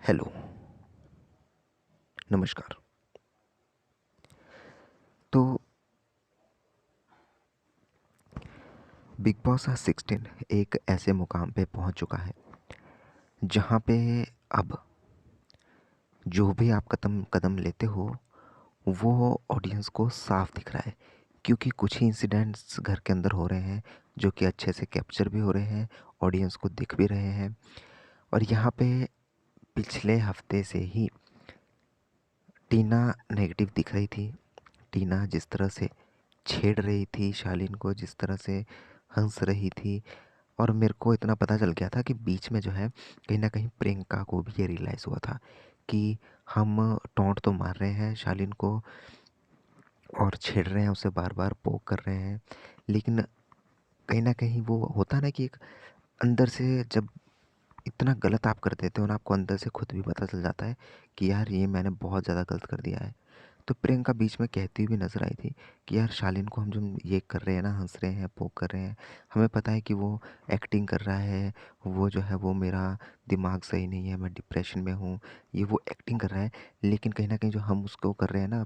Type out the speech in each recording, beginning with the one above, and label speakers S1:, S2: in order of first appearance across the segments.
S1: Hello, नमस्कार। तो big boss 16 एक ऐसे मुकाम पे पहुंच चुका है जहां पे अब जो भी आप कदम कदम लेते हो वो ऑडियंस को साफ दिख रहा है, क्योंकि कुछ ही इंसिडेंट्स घर के अंदर हो रहे हैं जो कि अच्छे से कैप्चर भी हो रहे हैं, ऑडियंस को दिख भी रहे हैं। और यहाँ पे पिछले हफ्ते से ही टीना नेगेटिव दिख रही थी। टीना जिस तरह से छेड़ रही थी शालीन को, जिस तरह से हंस रही थी, और मेरे को इतना पता चल गया था कि बीच में जो है कहीं न कहीं प्रियंका को भी ये रियलाइज़ हुआ था कि हम टॉन्ट तो मार रहे हैं शालीन को और छेड़ रहे हैं, उसे बार-बार पोक कर रहे हैं, लेकिन कहीं न कहीं वो होता है ना कि एक अंदर से जब इतना गलत आप कर देते हो ना, आपको अंदर से खुद भी पता चल जाता है कि यार ये मैंने बहुत ज़्यादा गलत कर दिया है। तो प्रियंका बीच में कहती हुई भी नज़र आई थी कि यार शालीन को हम जो ये कर रहे हैं ना, हँस रहे हैं, पोक कर रहे हैं, हमें पता है कि वो एक्टिंग कर रहा है, वो जो है वो मेरा दिमाग सही नहीं है, मैं डिप्रेशन में हूँ, ये वो एक्टिंग कर रहा है, लेकिन कहीं न कहीं जो हम उसको कर रहे हैं ना,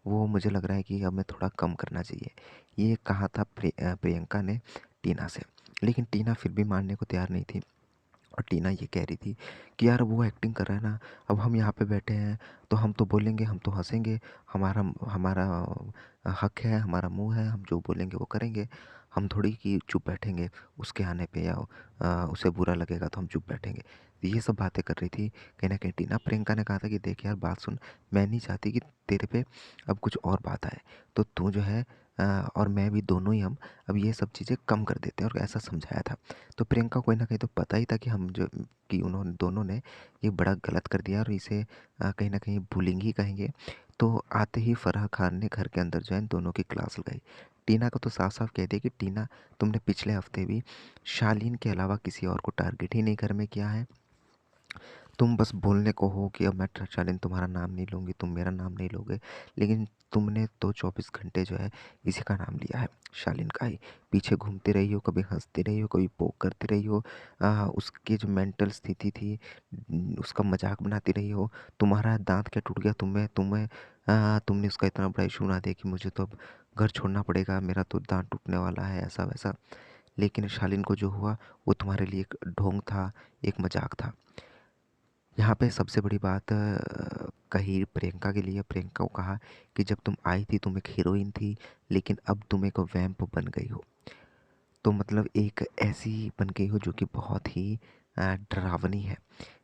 S1: वो मुझे लग रहा है कि हमें थोड़ा कम करना चाहिए। ये कहा था प्रियंका ने टीना से, लेकिन टीना फिर भी मानने को तैयार नहीं थी। और टीना ये कह रही थी कि यार वो एक्टिंग कर रहा है ना, अब हम यहाँ पे बैठे हैं तो हम तो बोलेंगे, हम तो हँसेंगे, हमारा हमारा हक है, हमारा मुँह है, हम जो बोलेंगे वो करेंगे। हम थोड़ी कि चुप बैठेंगे उसके आने पे, या उसे बुरा लगेगा तो हम चुप बैठेंगे। ये सब बातें कर रही थी कहीं न कहीं टीना। प्रियंका ने कहा था कि देख यार बात सुन, मैं नहीं चाहती कि तेरे पे अब कुछ और बात आए, तो तू जो है और मैं भी दोनों ही हम अब ये सब चीज़ें कम कर देते हैं, और ऐसा समझाया था। तो प्रियंका को कहीं न कहीं तो पता ही था कि हम जो कि उन्होंने दोनों ने ये बड़ा गलत कर दिया और इसे कहीं न कहीं बुलिंग ही कहेंगे। तो आते ही फराह खान ने घर के अंदर जो है इन दोनों की क्लास लगाई। टीना को तो साफ-साफ कह दिया कि टीना, तुमने पिछले हफ्ते भी शालीन के अलावा किसी और को टारगेट ही नहीं घर में किया है। तुम बस बोलने को हो कि अब मैं शालीन तुम्हारा नाम नहीं लूँगी, तुम मेरा नाम नहीं लोगे, लेकिन तुमने तो 24 घंटे जो है इसी का नाम लिया है, शालीन का ही। पीछे घूमती रही हो, कभी हँसती रही हो, कभी पोक करती रही हो, उसकी जो मेंटल स्थिति थी उसका मज़ाक बनाती रही हो। तुम्हारा दाँत क्या टूट गया, तुमने उसका इतना बड़ा इश्यू बना दिया कि मुझे तो अब घर छोड़ना पड़ेगा, मेरा तो दाँत टूटने वाला है, ऐसा-वैसा। लेकिन शालीन को जो हुआ वो तुम्हारे लिए एक ढोंग था, एक मज़ाक था। यहाँ पे सबसे बड़ी बात कही प्रियंका के लिए। प्रियंका को कहा कि जब तुम आई थी तुम एक हीरोइन थी, लेकिन अब तुम एक वैम्प बन गई हो। तो मतलब एक ऐसी बन गई हो जो कि बहुत ही डरावनी है,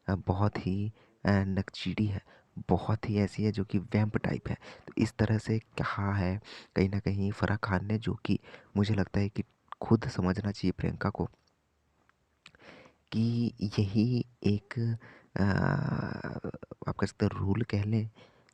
S1: बहुत ही नकचीड़ी है, बहुत ही ऐसी है जो कि वैम्प टाइप है। तो इस तरह से कहा है कहीं न कहीं फराह खान ने, जो कि मुझे लगता है कि खुद समझना चाहिए प्रियंका को कि यही एक आप कह सकते हैं रूल कह लें,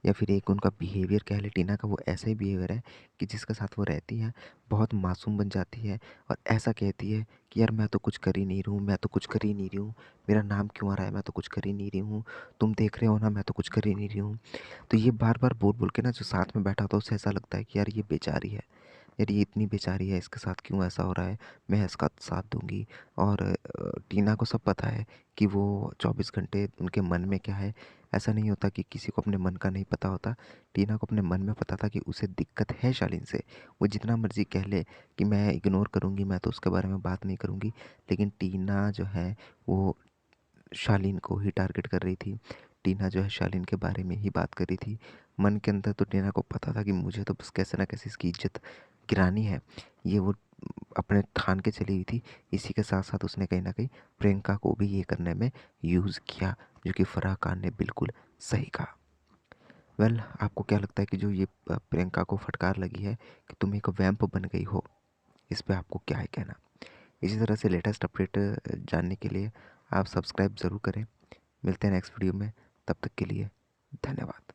S1: या फिर एक उनका बिहेवियर कह लें। टीना का वो ऐसा ही बिहेवियर है कि जिसके साथ वो रहती है बहुत मासूम बन जाती है और ऐसा कहती है कि यार मैं तो कुछ कर ही नहीं रही हूँ, मैं तो कुछ कर ही नहीं रही हूँ, मेरा नाम क्यों आ रहा है, मैं तो कुछ कर ही नहीं रही हूँ, तुम देख रहे हो ना मैं तो कुछ कर ही नहीं रही हूँ। तो ये बार बार बोल बोल के ना जो साथ में बैठा होता है उसे ऐसा लगता है कि यार ये बेचारी है, यार ये इतनी बेचारी है, इसके साथ क्यों ऐसा हो रहा है, मैं इसका साथ दूंगी। और टीना को सब पता है कि वो 24 घंटे उनके मन में क्या है। ऐसा नहीं होता कि किसी को अपने मन का नहीं पता होता। टीना को अपने मन में पता था कि उसे दिक्कत है शालीन से। वो जितना मर्ज़ी कह ले कि मैं इग्नोर करूँगी, मैं तो उसके बारे में बात नहीं करूँगी, लेकिन टीना जो है वो शालीन को ही टारगेट कर रही थी। टीना जो है शालीन के बारे में ही बात कर रही थी। मन के अंदर तो टीना को पता था कि मुझे तो बस कैसे न कैसे इसकी इज़्ज़त गिरानी है। ये वो अपने ठान के चली हुई थी। इसी के साथ-साथ उसने कहीं न कहीं प्रियंका को भी ये करने में यूज़ किया, जो कि फराह खान ने बिल्कुल सही कहा। वेल, आपको क्या लगता है कि जो ये प्रियंका को फटकार लगी है कि तुम एक वैम्प बन गई हो, इस पे आपको क्या है कहना? इसी तरह से लेटेस्ट अपडेट जानने के लिए आप सब्सक्राइब ज़रूर करें। मिलते हैं नेक्स्ट वीडियो में, तब तक के लिए धन्यवाद।